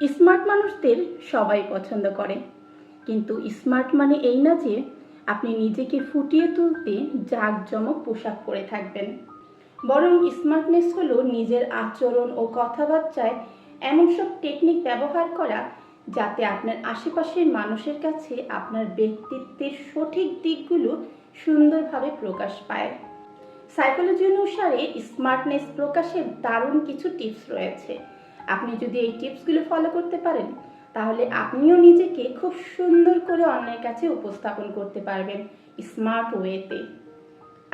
Smart মানুষদের সবাই পছন্দ করে, কিন্তু স্মার্ট মানে এই না যে আপনি নিজেকে ফুটিয়ে তুলতে জাঁকজমক পোশাক পরে থাকবেন। বরং স্মার্টনেস হলো নিজের আচরণ ও কথাবার্তায় এমন সব টেকনিক ব্যবহার করা যাতে আপনার আশেপাশের মানুষের কাছে আপনার ব্যক্তিত্বের সঠিক দিকগুলো সুন্দরভাবে প্রকাশ পায়। সাইকোলজি অনুসারে স্মার্টনেস প্রকাশের দারুণ কিছু টিপস রয়েছে। আপনি যদি এই টিপসগুলো ফলো করতে পারেন, তাহলে আপনিও নিজেকে খুব সুন্দর করে অন্যের কাছে উপস্থাপন করতে পারবেন স্মার্ট ওয়েতে।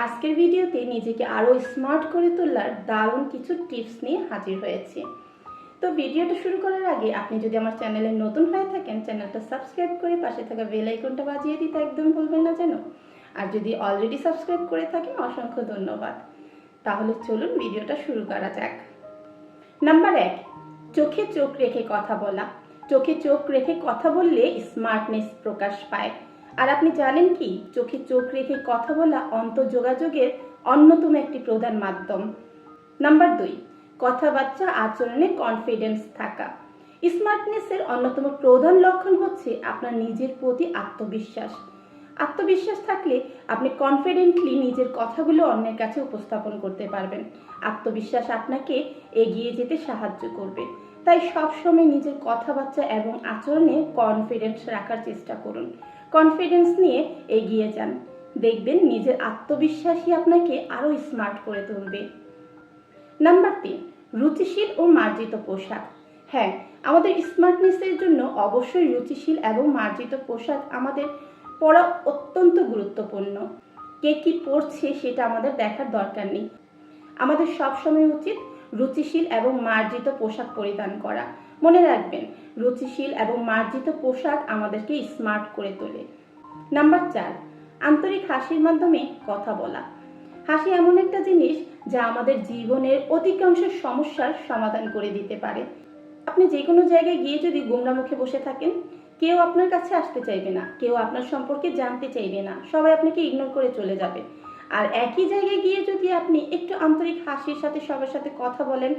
আজকের ভিডিওতে নিজেকে আরও স্মার্ট করে তোলার দারুণ কিছু টিপস নিয়ে হাজির হয়েছি। তো ভিডিওটা শুরু করার আগে আপনি যদি আমার চ্যানেলে নতুন হয়ে থাকেন, চ্যানেলটা সাবস্ক্রাইব করে পাশে থাকা বেল আইকনটা বাজিয়ে দিতে একদম ভুলবেন না যেন। আর যদি অলরেডি সাবস্ক্রাইব করে থাকেন, অসংখ্য ধন্যবাদ। তাহলে চলুন ভিডিওটা শুরু করা যাক। নাম্বার 1, চোখে চোখ রেখে কথা বলা। চোখে চোখ রেখে কথা বললে স্মার্টনেস প্রকাশ পায়। আর আপনি জানেন কি, চোখে চোখ রেখে কথা বলা অন্তর্যোগাযোগের অন্যতম একটি প্রধান মাধ্যম। নাম্বার 2, কথাবার্তা আচরণে কনফিডেন্স থাকা। স্মার্টনেসের অন্যতম প্রধান লক্ষণ হচ্ছে আপনার নিজের প্রতি আত্মবিশ্বাস। আত্মবিশ্বাস থাকলে আপনি কনফিডেন্টলি নিজের কথাগুলো অন্যের কাছে উপস্থাপন করতে পারবেন। আত্মবিশ্বাস আপনাকে এগিয়ে যেতে সাহায্য করবে। তাই সবসময় নিজের কথাবার্তা এবং আচরণে কনফিডেন্স রাখার চেষ্টা করুন। কনফিডেন্স নিয়ে এগিয়ে যান, দেখবেন নিজের আত্মবিশ্বাসই আপনাকে আরও স্মার্ট করে তুলবে। নাম্বার 3, রুচিশীল ও মার্জিত পোশাক। হ্যাঁ, আমাদের স্মার্টনেসের জন্য অবশ্যই রুচিশীল এবং মার্জিত পোশাক আমাদের পরা অত্যন্ত গুরুত্বপূর্ণ। কে কি পরছে সেটা আমাদের দেখার দরকার নেই। আমাদের সবসময় উচিত রুচিশীল এবং মার্জিত পোশাক পরিধান করা। মনে রাখবেন, রুচিশীল এবং মার্জিত পোশাক আমাদেরকে স্মার্ট করে তোলে। নাম্বার 4, আন্তরিক হাসির মাধ্যমে কথা বলা। হাসি এমন একটা জিনিস যা আমাদের জীবনের অধিকাংশ সমস্যার সমাধান করে দিতে পারে। আপনি যে কোনো জায়গায় গিয়ে যদি গোমরা মুখে বসে থাকেন, কেউ আপনার কাছে আসতে চাইবে না, কেউ আপনার সম্পর্কে জানতে চাইবে না, সবাই আপনাকে ইগনোর করে চলে যাবে। আর একই জায়গায় গিয়ে যদি আপনি একটু আন্তরিক হাসির সাথে সবার সাথে কথা বলেন,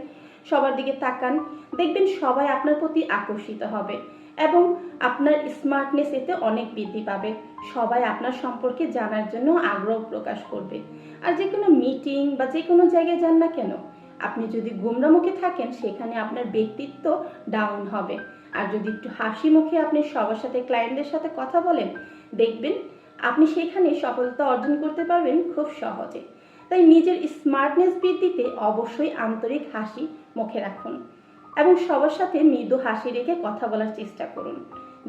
সবার দিকে তাকান, দেখবেন সবাই আপনার প্রতি আকর্ষিত হবে এবং আপনার স্মার্টনেস এতে অনেক বৃদ্ধি পাবে। সবাই আপনার সম্পর্কে জানার জন্য আগ্রহ প্রকাশ করবে। আর যে কোনো মিটিং বা যে কোনো জায়গায় যান না কেন, আপনি যদি গোমরা মুখে থাকেন, সেখানে আপনার ব্যক্তিত্ব ডাউন হবে। আর যদি একটু হাসি মুখে আপনি সবার সাথে, ক্লায়েন্টদের সাথে কথা বলেন, দেখবেন আপনি সেখানে সফলতা অর্জন করতে পারবেন খুব সহজে। তাই নিজের স্মার্টনেস বৃদ্ধিতে অবশ্যই আন্তরিক হাসি মুখে রাখুন এবং সবার সাথে মৃদু হাসি রেখে কথা বলার চেষ্টা করুন।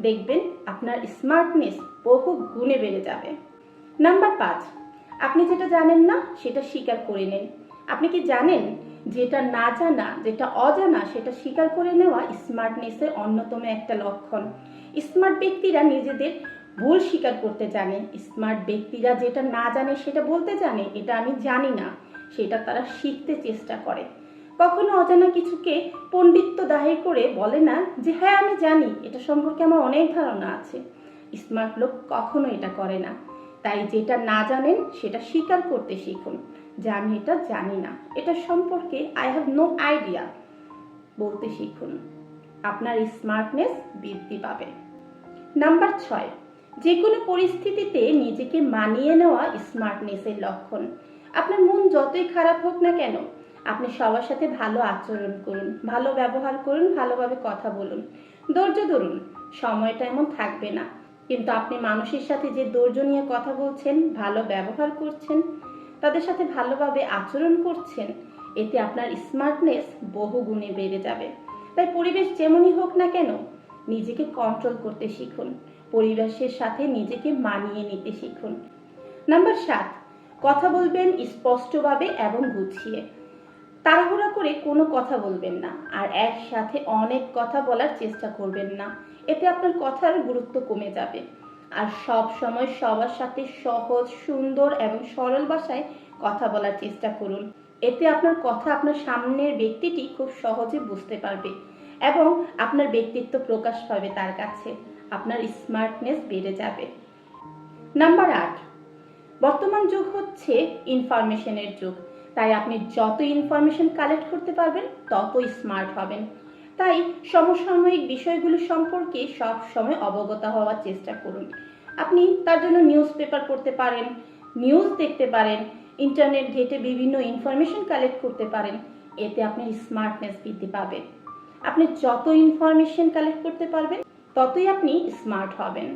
দেখবেন আপনার স্মার্টনেস বহু গুণে বেড়ে যাবে। নাম্বার 5, আপনি যেটা জানেন না সেটা স্বীকার করে নিন। আপনি কি জানেন, যেটা না জানা, যেটা অজানা, সেটা স্বীকার করে নেওয়া স্মার্টনেসের অন্যতম একটা লক্ষণ। স্মার্ট ব্যক্তিরা নিজেদের ভুল স্বীকার করতে জানে। স্মার্ট ব্যক্তিরা যেটা না জানে সেটা বলতে জানে, এটা আমি জানি না, সেটা তারা শিখতে চেষ্টা করে। কখনো অজানা কিছুকে পণ্ডিত্য দাহি করে বলে না যে হ্যাঁ আমি জানি, এটা সম্পর্কে আমার অনেক ধারণা আছে। স্মার্ট লোক কখনো এটা করে না। তাই যেটা না জানেন সেটা স্বীকার করতে শিখুন, যে আমি এটা জানি না, এটা সম্পর্কে আই হ্যাভ নো আইডিয়া বলতে শিখুন। আপনার স্মার্টনেস বৃদ্ধি পাবে। নাম্বার 6, যে কোনো পরিস্থিতিতে নিজেকে মানিয়ে নেওয়া স্মার্টনেসের লক্ষণ। আপনার মন যতই খারাপ হোক না কেন, আপনি সবার সাথে ভালো আচরণ করুন, ভালো ব্যবহার করুন, ভালোভাবে কথা বলুন, ধৈর্য ধরুন। সময়টা এমন থাকবে না, কিন্তু আপনি মানুষের সাথে যে ধৈর্য নিয়ে কথা বলছেন, ভালো ব্যবহার করছেন, তাদের সাথে ভালোভাবে আচরণ করছেন, এতে আপনার স্মার্টনেস বহু গুণে বেড়ে যাবে। তাই পরিবেশ যেমনই হোক না কেন, নিজেকে কন্ট্রোল করতে শিখুন, পরিবেশের সাথে নিজেকে মানিয়ে নিতে শিখুন। নাম্বার 7, কথা বলবেন স্পষ্টভাবে এবং গুছিয়ে। তাড়াহুড়া করে কোনো কথা বলবেন না, আর একসাথে অনেক কথা বলার চেষ্টা করবেন না। এতে আপনার কথার গুরুত্ব কমে যাবে। আর সব সময় সবার সাথে সহজ, সুন্দর এবং সরল ভাষায় কথা বলার চেষ্টা করুন। এতে আপনার কথা আপনার সামনের ব্যক্তিটি খুব সহজে বুঝতে পারবে এবং আপনার ব্যক্তিত্ব প্রকাশ পাবে তার কাছে। আপনার স্মার্টনেস বেড়ে যাবে। নাম্বার 8, বর্তমান যুগ হচ্ছে ইনফরমেশনের যুগ। তাই আপনি যত ইনফরমেশন কালেক্ট করতে পারবেন ততই স্মার্ট হবেন। তাই সমসাময়িক বিষয়গুলো সম্পর্কে সব সময় অবগত হওয়ার চেষ্টা করুন। আপনি তার জন্য নিউজ পেপার পড়তে পারেন, নিউজ দেখতে পারেন, ইন্টারনেট ঘেঁটে বিভিন্ন ইনফরমেশন কালেক্ট করতে পারেন। এতে আপনার স্মার্টনেস বৃদ্ধি পাবে। আপনি যত ইনফরমেশন কালেক্ট করতে পারবেন ততই আপনি স্মার্ট হবেন।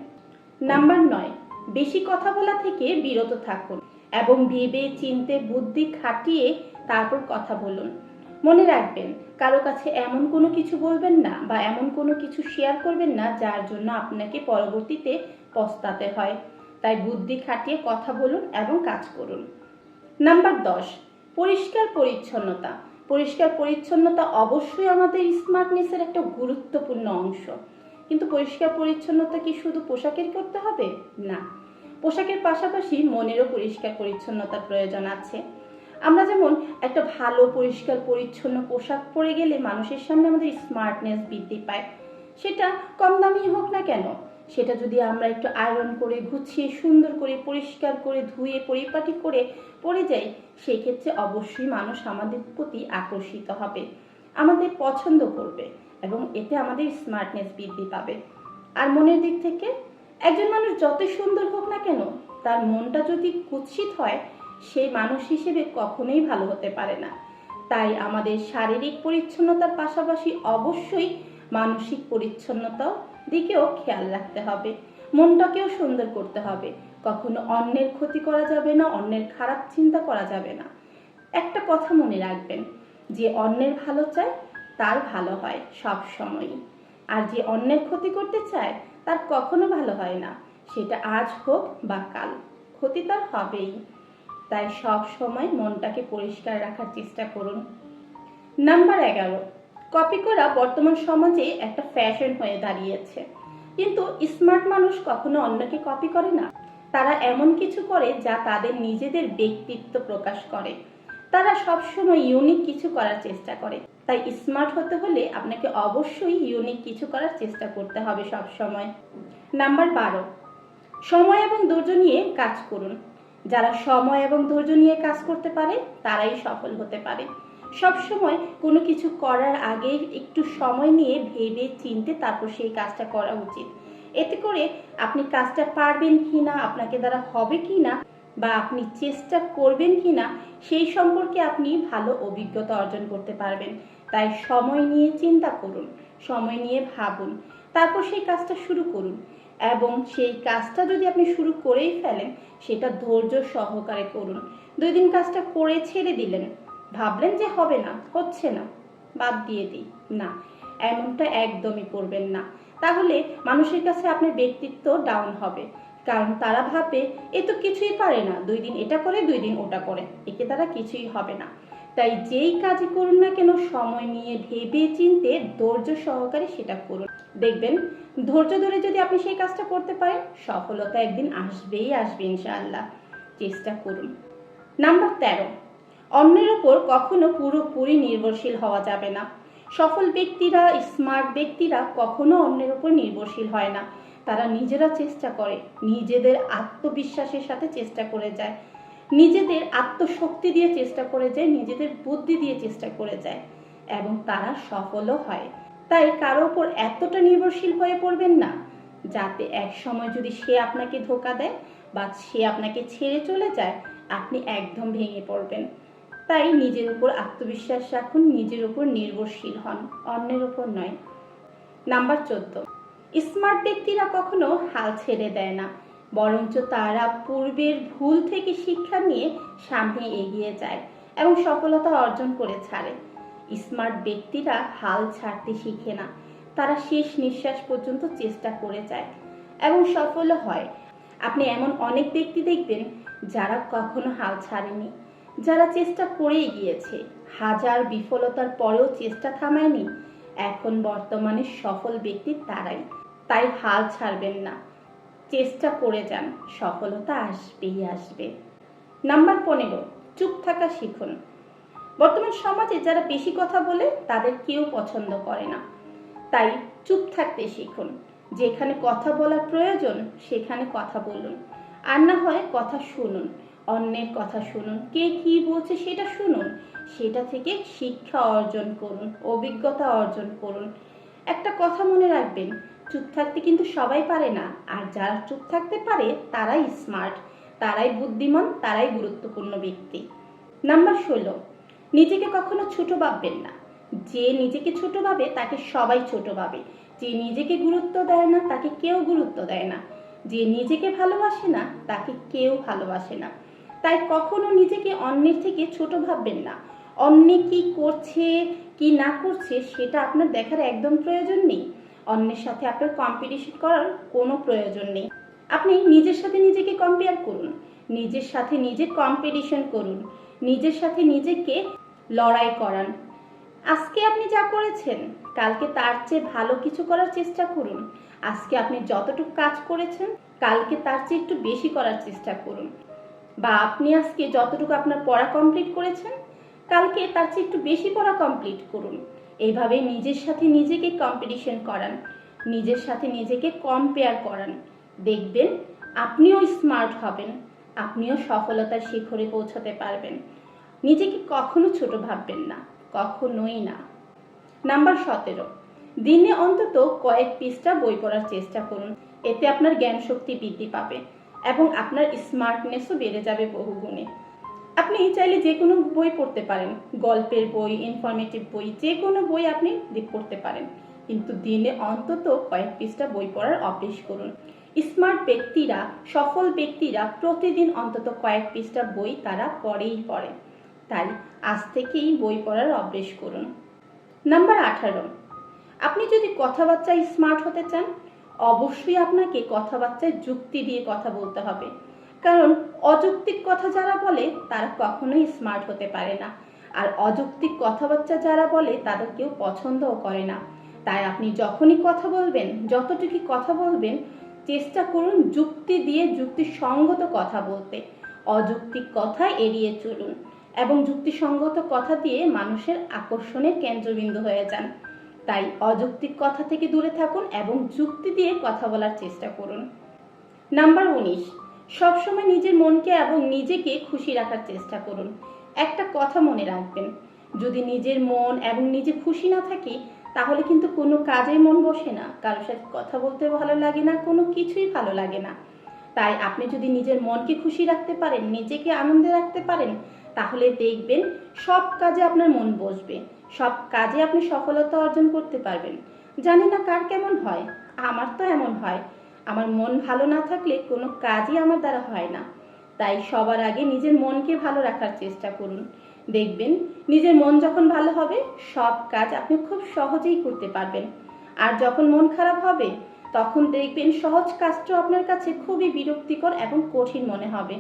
নাম্বার 9, বেশি কথা বলা থেকে বিরত থাকুন এবং ভেবে চিন্তে বুদ্ধি খাটিয়ে তারপর কথা বলুন। মনে রাখবেন, কারো কাছে এমন কোনো কিছু বলবেন না বা এমন কোনো কিছু শেয়ার করবেন না যার জন্য আপনাকে পরবর্তীতে পস্তাতে হয়। তাই বুদ্ধি খাটিয়ে কথা বলুন এবং কাজ করুন। নাম্বার 10, পরিষ্কার পরিচ্ছন্নতা। পরিষ্কার পরিচ্ছন্নতা অবশ্যই আমাদের স্মার্টনেসের একটা গুরুত্বপূর্ণ অংশ। কিন্তু পরিষ্কার পরিচ্ছন্নতা কি শুধু পোশাকের করতে হবে? না, পোশাকের পাশাপাশি মনেরও পরিষ্কার পরিচ্ছন্নতার প্রয়োজন আছে। আমরা যেমন একটা ভালো পরিষ্কার পরিচ্ছন্ন পোশাক পরে গেলে মানুষের সামনে আমাদের স্মার্টনেস বৃদ্ধি পায়। সেটা কম দামি হোক না কেন, সেটা যদি আমরা একটু আয়রন করে গুছিয়ে সুন্দর করে পরিষ্কার করে ধুয়ে পরিপাটি করে পরে যাই, সেই ক্ষেত্রে অবশ্যই মানুষ আমাদের প্রতি আকর্ষিত হবে, আমাদের পছন্দ করবে এবং এতে আমাদের স্মার্টনেস বৃদ্ধি পাবে। আর মনের দিক থেকে একজন মানুষ যতই সুন্দর হোক না কেন, তার মনটা যদি কুৎসিত হয়, সেই মানুষ হিসেবে কখনোই ভালো হতে পারে না। তাই আমাদের শারীরিক পরিচ্ছন্নতার পাশাপাশি অবশ্যই মানসিক পরিচ্ছন্নতাও দিকেও খেয়াল রাখতে হবে। মনটাকেও সুন্দর করতে হবে। কখনো অন্যের ক্ষতি করা যাবে না, অন্যের খারাপ চিন্তা করা যাবে না। একটা কথা মনে রাখবেন, যে অন্যের ভালো চায় তার ভালো হয় সব সময়ই, আর যে অন্যের ক্ষতি করতে চায় তার কখনো ভালো হয় না। সেটা আজ হোক বা কাল, ক্ষতি তার হবেই। তাই সব সময় মনটাকে পরিষ্কার রাখার চেষ্টা করুন। নাম্বার 11, কপি করা বর্তমান সমাজে একটা ফ্যাশন হয়ে দাঁড়িয়েছে। কিন্তু স্মার্ট মানুষ কখনো অন্যকে কপি করে না। তারা এমন কিছু করে যা তাদের নিজেদের ব্যক্তিত্ব প্রকাশ করে। তারা সবসময় ইউনিক কিছু করার চেষ্টা করে। তাই স্মার্ট হতে হলে আপনাকে অবশ্যই ইউনিক কিছু করার চেষ্টা করতে হবে সব সময়। নাম্বার 12, সময় এবং ধৈর্য নিয়ে কাজ করুন। যারা সময় এবং ধৈর্য নিয়ে কাজ করতে পারে তারাই সফল হতে পারে। সব সময় কোনো কিছু করার আগে একটু সময় নিয়ে ভেবে চিনতে তারপর সেই কাজটা করা উচিত। এতে করে আপনি কাজটা পারবেন কিনা, আপনাকে দ্বারা হবে কিনা, বা আপনি চেষ্টা করবেন কিনা, সেই সম্পর্কে আপনি ভালো অভিজ্ঞতা অর্জন করতে পারবেন। তাই সময় নিয়ে চিন্তা করুন, সময় নিয়ে ভাবুন, তারপর সেই কাজটা শুরু করুন। এবং সেই কাজটা যদি আপনি শুরু করেই ফেলেন, সেটা ধৈর্য সহকারে করুন। 2 দিন কাজটা করে ছেড়ে দিলেন, ভাবলেন যে হবে না, হচ্ছে না, বাদ দিয়ে দিই, না, এমনটা একদমই করবেন না। তাহলে মানুষের কাছে আপনার ব্যক্তিত্ব ডাউন হবে। কারণ তারা ভাববে এ তো কিছুই পারে না, 2 দিন এটা করে 2 দিন ওটা করে, একে দ্বারা কিছুই হবে না। তাই যেই কাজই করুন না কেন সময় নিয়ে ভেবে চিনতে ধৈর্য সহকারে সেটা করুন। দেখবেন ধৈর্য ধরে যদি আপনি সেই কাজটা করতে পারেন, সফলতা একদিন আসবেই আসবে ইনশাআল্লাহ। চেষ্টা করুন। নাম্বার 13, অন্যের উপর কখনো পুরোপুরি নির্ভরশীল হওয়া যাবে না। সফল ব্যক্তিরা, স্মার্ট ব্যক্তিরা কখনো অন্যের উপর নির্ভরশীল হয় না। তারা নিজেরা চেষ্টা করে, নিজেদের আত্মবিশ্বাসের সাথে চেষ্টা করে যায়, নিজেদের আত্মশক্তি দিয়ে চেষ্টা করে যায়, নিজেদের বুদ্ধি দিয়ে চেষ্টা করে যায় এবং তারা সফলও হয়। তাই কারো উপর এতটা নির্ভরশীল হয়ে পড়বেন না যাতে এক সময় যদি সে আপনাকে ধোঁকা দেয় বা সে আপনাকে ছেড়ে চলে যায়, আপনি একদম ভেঙে পড়বেন। তাই নিজের উপর আত্মবিশ্বাস রাখুন, নিজের উপর নির্ভরশীল হন, অন্যের উপর নয়। নাম্বার 14, স্মার্ট ব্যক্তিরা কখনো হাল ছেড়ে দেয় না, বরঞ্চ তারা পূর্বের ভুল থেকে শিক্ষা নিয়ে সামনে এগিয়ে যায় এবং সফলতা অর্জন করে ছাড়ে। স্মার্ট ব্যক্তিরা হাল ছাড়তে শিখে না, তারা শেষ নিঃশ্বাস পর্যন্ত চেষ্টা করে যায় এবং সফল হয়। আপনি এমন অনেক ব্যক্তি দেখবেন যারা কখনো হাল ছাড়েনি, যারা চেষ্টা করেই গিয়েছে, হাজার বিফলতার পরেও চেষ্টা থামায়নি। এখন বর্তমানে সফল ব্যক্তি তারাই। তাই হাল ছাড়বেন না, চেষ্টা করে যান, সফলতা আসবেই আসবে। নাম্বার 15, চুপ থাকা শিখুন। বর্তমান সমাজে যারা বেশি কথা বলে তাদের কেউ পছন্দ করে না। তাই চুপ থাকতে শিখুন। যেখানে কথা বলার প্রয়োজন সেখানে কথা বলুন, আর না হয় কথা শুনুন। অন্যের কথা শুনুন, কে কি বলছে সেটা শুনুন, সেটা থেকে শিক্ষা অর্জন করুন, অভিজ্ঞতা অর্জন করুন। একটা কথা মনে রাখবেন, চুপ থাকতে কিন্তু সবাই পারে না, আর যারা চুপ থাকতে পারে তারাই স্মার্ট, তারাই বুদ্ধিমান, তারাই গুরুত্বপূর্ণ ব্যক্তি। নাম্বার 16, নিজেকে কখনো ছোট ভাববেন না। যে নিজেকে ছোট ভাবে তাকে সবাই ছোট ভাবে, যে নিজেকে গুরুত্ব দেয় না তাকে কেউ গুরুত্ব দেয় না, যে নিজেকে ভালোবাসে না তাকে কেউ ভালোবাসে না। তাই কখনো নিজেকে অন্যের থেকে ছোট ভাববেন না। অন্যে কি করছে কি না করছে সেটা আপনার দেখার একদম প্রয়োজন নেই। অন্যের সাথে আপনার কম্পিটিশন করার কোনো প্রয়োজন নেই। আপনি নিজের সাথে নিজেকে কম্পেয়ার করুন, নিজের সাথে নিজে কম্পিটিশন করুন, নিজের সাথে নিজেকে লড়াই করান। আজকে আপনি যা করেছেন কালকে তার চেয়ে ভালো কিছু করার চেষ্টা করুন। আজকে আপনি যতটুকু কাজ করেছেন কালকে তার চেয়ে একটু বেশি করার চেষ্টা করুন। বা আপনি আজকে যতটুকু আপনার পড়া কমপ্লিট করেছেন কালকে তার চেয়ে একটু বেশি পড়া কমপ্লিট করুন। এইভাবে নিজের সাথে নিজেকে কম্পিটিশন করান, নিজের সাথে নিজেকে কম্পেয়ার করান। দেখবেন আপনিও স্মার্ট হবেন, আপনিও সফলতার শিখরে পৌঁছাতে পারবেন। নিজেকে কখনো ছোট ভাববেন না, কখনোই না। নাম্বার 17, দিনে অন্তত কয়েক পৃষ্ঠা বই পড়ার চেষ্টা করুন। এতে আপনার জ্ঞান শক্তি বৃদ্ধি পাবে এবং আপনার স্মার্টনেসও বেড়ে যাবে বহুগুণে। আপনি চাইলে যে কোনো বই পড়তে পারেন, গল্পের বই, ইনফরমেটিভ বই, যে কোনো বই আপনি পড়তে পারেন, কিন্তু দিনে অন্তত কয়েক পৃষ্ঠা বই পড়ার অভ্যেস করুন। স্মার্ট ব্যক্তিরা, সফল ব্যক্তিরা প্রতিদিন অন্তত কয়েক পৃষ্ঠা বই তারা পড়ে। তাই আজ থেকেই বই পড়ার অভ্যেস করুন। নাম্বার 18, আপনি যদি কথাবার্তায় স্মার্ট হতে চান অবশ্যই আপনাকে কথাবার্তায় যুক্তি দিয়ে কথা বলতে হবে। কারণ অযৌক্তিক কথা যারা বলে তারা কখনোই স্মার্ট হতে পারে না, আর অযৌক্তিক কথাবার্তা যারা বলে তাদের কেউ পছন্দও করে না। তাই আপনি যখনই কথা বলবেন, যতটুকু কথা বলবেন, চেষ্টা করুন যুক্তি দিয়ে যুক্তিসঙ্গত কথা বলতে। অযৌক্তিক কথা এড়িয়ে চলুন এবং যুক্তিসঙ্গত কথা দিয়ে মানুষের আকর্ষণের কেন্দ্রবিন্দু হয়ে যান। তাই অযৌক্তিক কথা থেকে দূরে থাকুন এবং যুক্তি দিয়ে কথা বলার চেষ্টা করুন। নাম্বার 19, সবসময় নিজের মনকে এবং নিজেকে খুশি রাখার চেষ্টা করুন। একটা কথা মনে রাখবেন, যদি নিজের মন এবং নিজে খুশি না থাকি তাহলে কিন্তু কোনো কাজেই মন বসে না, কারোর সাথে কথা বলতে ভালো লাগে না, কোনো কিছুই ভালো লাগে না। তাই আপনি যদি নিজের মনকে খুশি রাখতে পারেন, নিজেকে আনন্দে রাখতে পারেন, তাহলে দেখবেন সব কাজে আপনার মন বসবে, সব কাজে আপনি সফলতা অর্জন করতে পারবেন। জানি না কার কেমন হয়, আমার তো এমন হয়, আমার মন ভালো না থাকলে কোনো কাজই আমার দ্বারা হয় না। তাই সবার আগে নিজের মনকে ভালো রাখার চেষ্টা করুন। দেখবেন নিজের মন যখন ভালো হবে সব কাজ আপনি খুব সহজেই করতে পারবেন। আর যখন মন খারাপ হবে তখন দেখবেন সহজ কাজটাও আপনার কাছে খুবই বিরক্তিকর এবং কঠিন মনে হবে।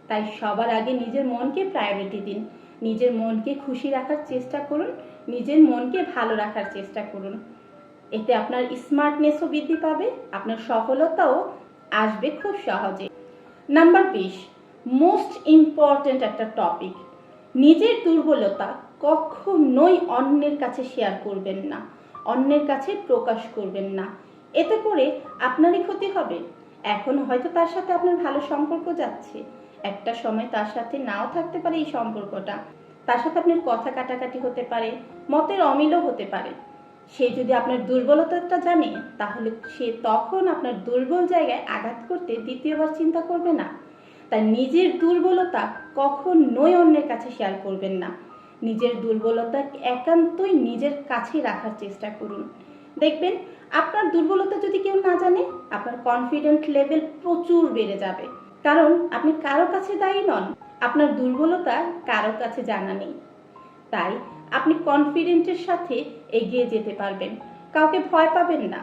তাই সবার আগে নিজের মনকে প্রায়োরিটি দিন, নিজের মনকে খুশি রাখার চেষ্টা করুন, নিজের মনকে ভালো রাখার চেষ্টা করুন। এতে আপনার স্মার্টনেসও বৃদ্ধি পাবে, আপনার সফলতাও আসবে খুব সহজে। নাম্বার 20, মোস্ট ইম্পর্ট্যান্ট একটা টপিক, নিজের দুর্বলতা কখনোই অন্যের কাছে শেয়ার করবেন না, অন্যের কাছে প্রকাশ করবেন না। এতে করে আপনারই ক্ষতি হবে। এখন হয়তো তার সাথে আপনার ভালো সম্পর্ক যাচ্ছে, একটা সময় তার সাথে নাও থাকতে পারে এই সম্পর্কটা, তার সাথে আপনার কথা কাটাকাটি হতে পারে, মতের অমিলও হতে পারে। সে যদি আপনার দুর্বলতাটা জানে তাহলে সে তখন আপনার দুর্বল জায়গায় আঘাত করতে দ্বিতীয়বার চিন্তা করবে না। তাই নিজের দুর্বলতা কখনোই অন্যের কাছে শেয়ার করবেন না। নিজের দুর্বলতা একান্তই নিজের কাছে রাখার চেষ্টা করুন। দেখবেন আপনার দুর্বলতা যদি কেউ না জানে আপনার কনফিডেন্ট লেভেল প্রচুর বেড়ে যাবে। কারণ আপনি কারো কাছে দায়ী নন, আপনার দুর্বলতা কারো কাছে জানা নেই। তাই আপনি কনফিডেন্টের সাথে এগিয়ে যেতে পারবেন, কাউকে ভয় পাবেন না।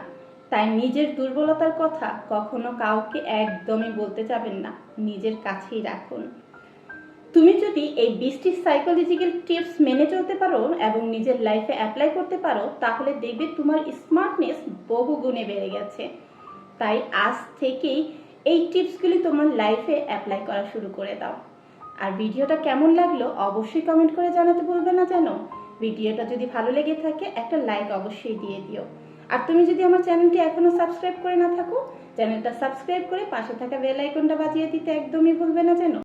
তাই নিজের দুর্বলতার কথা কখনো কাউকে একদমই বলতে যাবেন না, নিজের কাছেই রাখুন। তুমি যদি এই 20টি সাইকোলজিক্যাল টিপস মেনে চলতে পারো এবং নিজের লাইফে অ্যাপ্লাই করতে পারো তাহলে দেখবে তোমার স্মার্টনেস বহু গুণে বেড়ে গেছে। তাই আজ থেকেই এই টিপসগুলি তোমার লাইফে অ্যাপ্লাই করা শুরু করে দাও। আর ভিডিওটা কেমন লাগলো অবশ্যই কমেন্ট করে জানাতে ভুলবে না যেন। ভিডিওটা যদি ভালো লেগে থাকে একটা লাইক অবশ্যই দিয়ে দিও। আর তুমি যদি আমার চ্যানেলটি এখনো সাবস্ক্রাইব করে না থাকো চ্যানেলটা সাবস্ক্রাইব করে পাশে থাকা বেল আইকনটা বাজিয়ে দিতে একদমই ভুলবে না যেন।